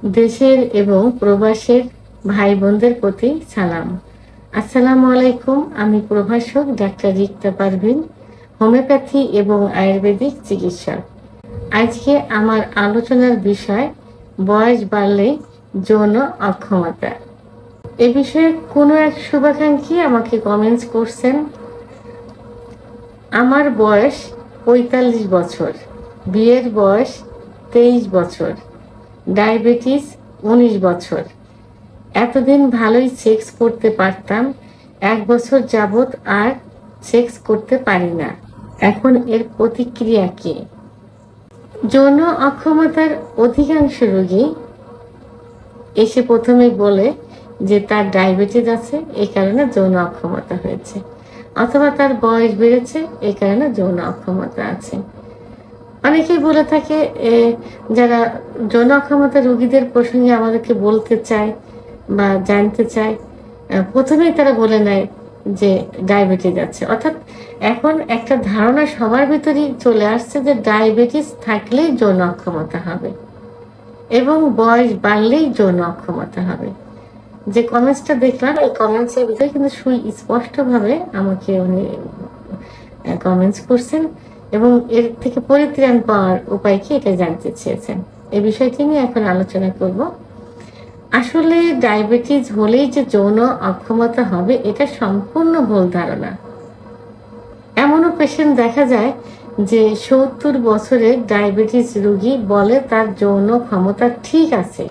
দেশের এবং প্রবাসের ভাই বোনদের প্রতি সালাম। আসসালামু আলাইকুম। আমি প্রভাষক ডাক্তার রিক্তা পারভিন, হোমিওপ্যাথি এবং আয়ুর্বেদিক চিকিৎসক। আজকে আমার আলোচনার বিষয় বয়স বাড়লেই যৌন অক্ষমতা। এ বিষয়ে কোনো এক শুভাকাঙ্ক্ষী আমাকে কমেন্টস করছেন, আমার বয়স ৪৫ বছর, বিয়ের বয়স ২৩ বছর, ডায়াবেটিস ১৯ বছর। এতদিন ভালোই সেক্স করতে পারতাম, ১ বছর যাবৎ আর সেক্স করতে পারি না। এখন এর প্রতিক্রিয়া কি? যৌন অক্ষমতার অধিকাংশ রোগী এসে প্রথমেই বলে যে তার ডায়াবেটিস আছে, এই কারণে যৌন অক্ষমতা হয়েছে, অথবা তার বয়স বেড়েছে, এই কারণে যৌন অক্ষমতা আছে। অনেকেই বলে থাকে, যারা যৌন অক্ষমতা রোগীদের প্রসঙ্গে আমাদেরকে বলতে চায় বা জানতে চায়, প্রথমেই তারা বলে নেয় যে ডায়াবেটিস আছে। অর্থাৎ এখন একটা ধারণা সবার ভিতরেই চলে আসছে যে ডায়াবেটিস থাকলেই যৌন অক্ষমতা হবে এবং বয়স বাড়লেই যৌন অক্ষমতা হবে। যে কমেন্টসটা দেখলাম, এই কমেন্টসের ভিতরে কিন্তু সুস্পষ্টভাবে আমাকে উনি কমেন্টস করছেন এবং এর থেকে পরিত্রাণ পাওয়ার উপায় কি এটা জানতে চেয়েছেন। এই বিষয়টি নিয়ে এখন আলোচনা করব। আসলে ডায়াবেটিস হলেই যে যৌন অক্ষমতা হবে, এটা সম্পূর্ণ ভুল ধারণা। এমনও পেশেন্ট দেখা যায় যে ৭০ বছরের ডায়াবেটিস রোগী বলে তার যৌন ক্ষমতা ঠিক আছে।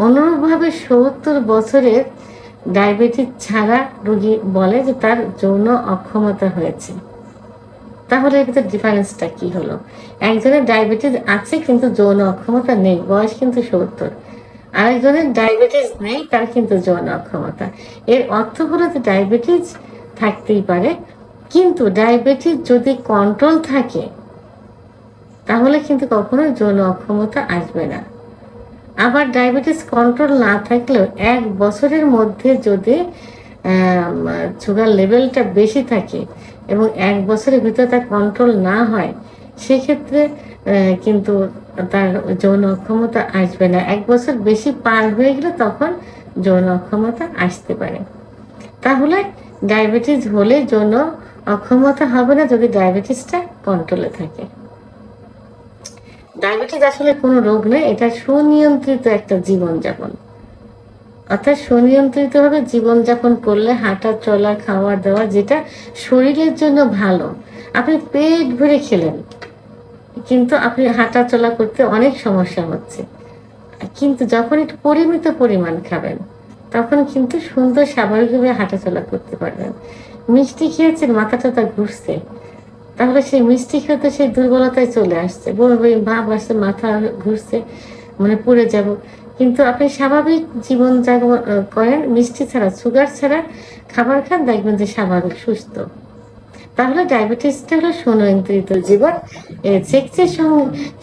অনুরূপভাবে ৭০ বছরের ডায়াবেটিস ছাড়া রোগী বলে যে তার যৌন অক্ষমতা হয়েছে। তাহলে এর ভিতরে ডিফারেন্সটা কি হলো? একজনের ডায়াবেটিস আছে কিন্তু যৌন অক্ষমতা নেই, বয়স কিন্তু ৭০। আরেকজনের ডায়াবেটিস নেই, তার কিন্তু যৌন অক্ষমতা। এর অর্থ হলো যে ডায়াবেটিস থাকতেই পারে, কিন্তু ডায়াবেটিস যদি কন্ট্রোল থাকে তাহলে কিন্তু কখনো যৌন অক্ষমতা আসবে না। আবার ডায়াবেটিস কন্ট্রোল না থাকলেও ১ বছরের মধ্যে যদি সুগার লেভেলটা বেশি থাকে এবং ১ বছরের ভিতরে তার কন্ট্রোল না হয়, সেক্ষেত্রে কিন্তু তার যৌন অক্ষমতা আসবে না। ১ বছর বেশি পার হয়ে গেলে তখন যৌন অক্ষমতা আসতে পারে। তাহলে ডায়াবেটিস হলে যৌন অক্ষমতা হবে না যদি ডায়াবেটিসটা কন্ট্রোলে থাকে। ডায়াবেটিস আসলে কোনো রোগ নয়, এটা সুনিয়ন্ত্রিত একটা জীবনযাপন। অর্থাৎ সুনিয়ন্ত্রিতভাবে জীবনযাপন করলে হাঁটা চলা খাওয়া দাওয়া যেটা শরীরের জন্য ভালো, আপনি পেট ভরে খেলেন কিন্তু আপনি হাঁটা চলা করতে অনেক সমস্যা হচ্ছে, কিন্তু যখন একটু পরিমিত পরিমাণ খাবেন তখন কিন্তু সুন্দর স্বাভাবিকভাবে হাঁটা চলা করতে পারবেন। মিষ্টি খেয়েছেন, মাথা টাথা ঘুরছে, তাহলে সেই মিষ্টি খেয়ে তো সেই দুর্বলতায় চলে আসছে, ভাব আসছে, মাথা ঘুরছে, মানে পড়ে যাব। কিন্তু আপনি স্বাভাবিক জীবন যাপন করেন, মিষ্টি ছাড়া, সুগার ছাড়া খাবার খান, দেখবেন যে স্বাভাবিক সুস্থ। তাহলে ডায়াবেটিসটা হলো সুনিয়ন্ত্রিত জীবন। সেক্সের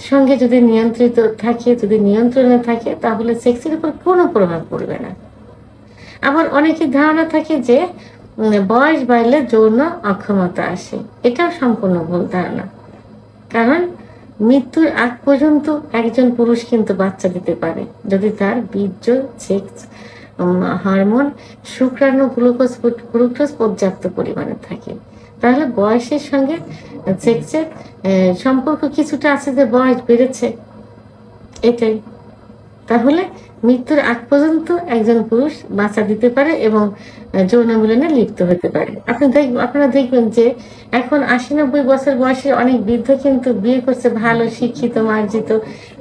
সঙ্গে যদি নিয়ন্ত্রিত থাকে, যদি নিয়ন্ত্রণে থাকে, তাহলে সেক্সের উপর কোনো প্রভাব পড়বে না। আবার অনেকের ধারণা থাকে যে বয়স বাড়লে যৌন অক্ষমতা আসে, এটাও সম্পূর্ণ ভুল ধারণা। কারণ মৃত্যুর আগ পর্যন্ত একজন পুরুষ কিন্তু বাচ্চা দিতে পারে যদি তার বীর্য, সেক্স হরমোন, শুক্রাণু, গ্লুকোজ পর্যাপ্ত পরিমাণে থাকে। তাহলে বয়সের সঙ্গে সেক্সের সম্পর্ক কিছুটা আছে, যে বয়স বেড়েছে, এটাই। তাহলে মৃত্যুর আগ পর্যন্ত একজন পুরুষ বাচ্চা দিতে পারে এবং যৌন মিলনে লিপ্ত হতে পারে। আপনারা দেখবেন যে এখন ৮০-৯০ বছর বয়সে অনেক বৃদ্ধ কিন্তু বিয়ে করছে, ভালো শিক্ষিত মার্জিত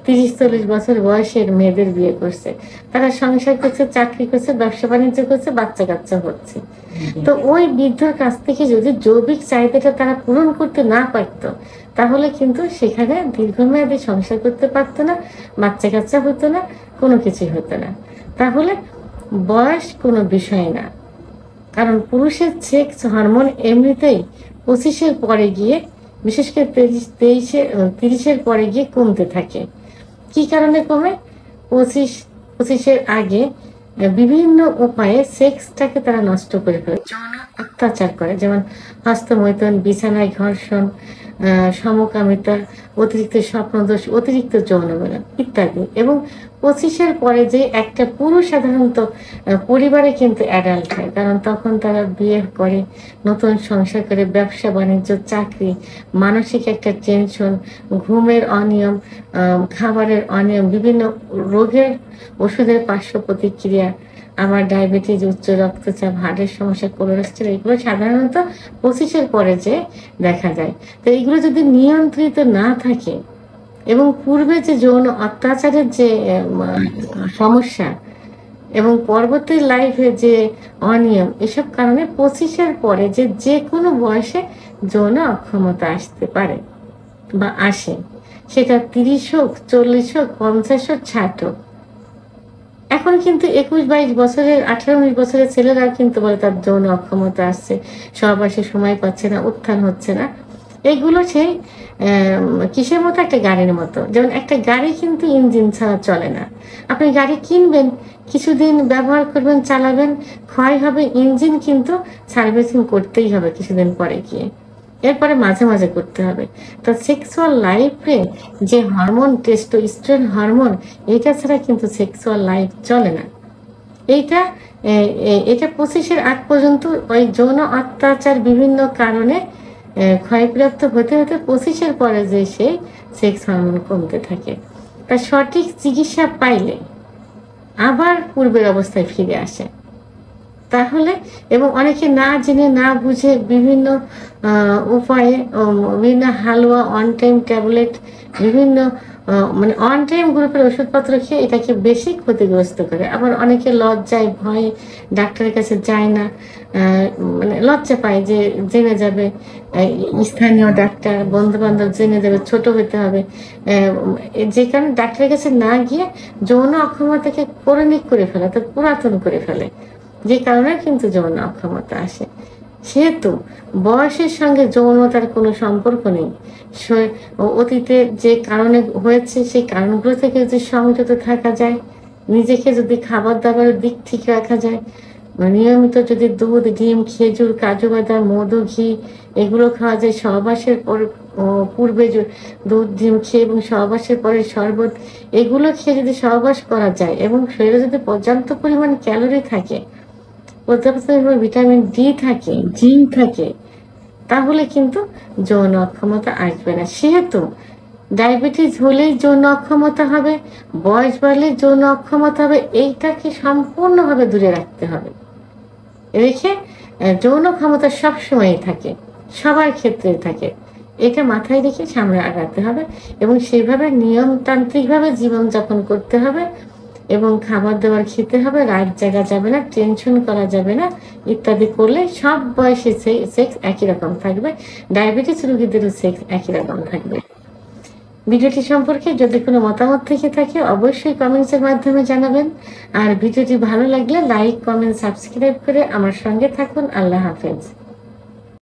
৩০-৪০ বছর বয়সের মেয়েদের বিয়ে করছে। তারা সংসার করছে, চাকরি করছে, ব্যবসা বাণিজ্য করছে, বাচ্চা কাচ্চা হচ্ছে। তো ওই বৃদ্ধর কাছ থেকে যদি জৈবিক চাহিদাটা তারা পূরণ করতে না পারতো, তাহলে কিন্তু সেখানে দীর্ঘমেয়াদী সংসার করতে পারতো না, বাচ্চা কাচ্চা হতো না, কোনো কিছুই হতো না। তাহলে বয়স কোনো বিষয় না, কারণ পুরুষের সেক্স হরমোন এমনিতেই ২৫-এর পরে গিয়ে, বিশেষ করে ৩০-এর পরে গিয়ে কমতে থাকে। কি কারণে কমে? ২৫-এর আগে বিভিন্ন উপায়ে সেক্সটাকে তারা নষ্ট করে ফেলে, যৌন অত্যাচার করে, যেমন হস্তমৈথুন, বিছানায় ঘর্ষণ, সমকামিতা, অতিরিক্ত স্বপ্নদোষ, অতিরিক্ত যৌনমিলন ইত্যাদি। এবং 25-এর পরে যে একটা পুরুষ সাধারণত পরিবারে কিন্তু অ্যাডাল্ট হয়, কারণ তখন তারা বিয়ে করে, নতুন সংসার করে, ব্যবসা বাণিজ্য, চাকরি, মানসিক একটা টেনশন, ঘুমের অনিয়ম, খাবারের অনিয়ম, বিভিন্ন রোগের ওষুধের পার্শ্ব প্রতিক্রিয়া, আমার ডায়াবেটিস, উচ্চ রক্তচাপ, হার্টের সমস্যা, কোলেস্টেরল, এগুলো সাধারণত 25-এর পরে যে দেখা যায়। তো এগুলো যদি নিয়ন্ত্রিত না থাকে এবং পূর্বে যে যৌন অত্যাচারের যে সমস্যা এবং পরবর্তী লাইফে যে অনিয়ম, এসব কারণে 25-এর পরে যে কোনো বয়সে যৌন অক্ষমতা আসতে পারে বা আসে, সেটা 30 হোক, 40 হোক, 50 হোক, 60 হোক। এখন কিন্তু 21-22 বছরের, 18-19 বছরের ছেলেরাও কিন্তু বলে তার যৌন অক্ষমতা আসছে, সহবাসে সময় পাচ্ছে না, উত্থান হচ্ছে না। এগুলো সেই কিসের মতো? একটা গাড়ির মতো। যেমন একটা গাড়ি কিন্তু ইঞ্জিন ছাড়া চলে না। আপনি গাড়ি কিনবেন, কিছুদিন ব্যবহার করবেন, চালাবেন, ক্ষয় হবে, ইঞ্জিন কিন্তু সার্ভিসিং করতেই হবে কিছুদিন পরে গিয়ে, এরপরে মাঝে মাঝে করতে হবে। তো সেক্সুয়াল লাইফে যে হরমোন, টেস্টোস্টেরন হরমোন, এটা ছাড়া কিন্তু সেক্সুয়াল লাইফ চলে না। এটা 25-এর আগ পর্যন্ত ওই যৌন অত্যাচার বিভিন্ন কারণে ক্ষয়প্রাপ্ত হতে হতে 25-এর পরে যে সেই সেক্স হরমোন কমতে থাকে। তা সঠিক চিকিৎসা পাইলে আবার পূর্বের অবস্থায় ফিরে আসে। তাহলে, এবং অনেকে না জেনে না বুঝে বিভিন্ন উপায়ে, বিভিন্ন হালুয়া, অন টাইম ট্যাবলেট, বিভিন্ন মানে অন টাইম গ্রুপের ওষুধপত্র খেয়ে এটাকে বেশি ক্ষতিগ্রস্ত করে। আবার অনেকে লজ্জায়, ভয়ে ডাক্তারের কাছে যায় না, মানে লজ্জা পায় যে জেনে যাবে স্থানীয় ডাক্তার, বন্ধু বান্ধব জেনে যাবে, ছোট হতে হবে, যে কারণে ডাক্তারের কাছে না গিয়ে যৌন অক্ষমতাকে ক্রনিক করে ফেলে, অর্থাৎ পুরাতন করে ফেলে, যে কারণে কিন্তু যৌন অক্ষমতা আসে। সেহেতু বয়সের সঙ্গে যৌনতার কোনো সম্পর্ক নেই। অতীতে যে কারণে হয়েছে সেই কারণগুলো থেকে যদি সংযত থাকা যায়, নিজেকে যদি খাবার দাবারের দিক ঠিক রাখা যায়, নিয়মিত যদি দুধ, ডিম, খেজুর, কাজু বাদাম, মধু, ঘি এগুলো খাওয়া যায়, সহবাসের পূর্বে দুধ, ডিম খেয়ে এবং সহবাসের পরে শরবত এগুলো খেয়ে যদি সহবাস করা যায় এবং শরীরে যদি পর্যাপ্ত পরিমাণ ক্যালোরি থাকে, পর্যাপ্ত পরিমাণ ভিটামিন ডি থাকে, জিঙ্ক থাকে, তাহলে কিন্তু যৌন অক্ষমতা আসবে না। সেহেতু ডায়াবেটিস হলেই যৌন অক্ষমতা হবে, বয়স বাড়লে যৌন অক্ষমতা হবে, এইটাকে সম্পূর্ণভাবে দূরে রাখতে হবে। রেখে যৌন ক্ষমতা সবসময়ই থাকে, সবার ক্ষেত্রে থাকে, এটা মাথায় রেখে সামনে আগাতে হবে এবং সেইভাবে নিয়মতান্ত্রিকভাবে জীবনযাপন করতে হবে এবং খাবার দাবার খেতে হবে, রাত জাগা যাবে না, টেনশন করা যাবে না, ইত্যাদি করলে সব বয়সে সেক্স একই রকম থাকবে, ডায়াবেটিস রোগীদেরও সেক্স একই রকম থাকবে। ভিডিওটি সম্পর্কে যদি কোনো মতামত থেকে থাকে অবশ্যই কমেন্টসের মাধ্যমে জানাবেন। আর ভিডিওটি ভালো লাগলে লাইক, কমেন্ট, সাবস্ক্রাইব করে আমার সঙ্গে থাকুন। আল্লাহ হাফেজ।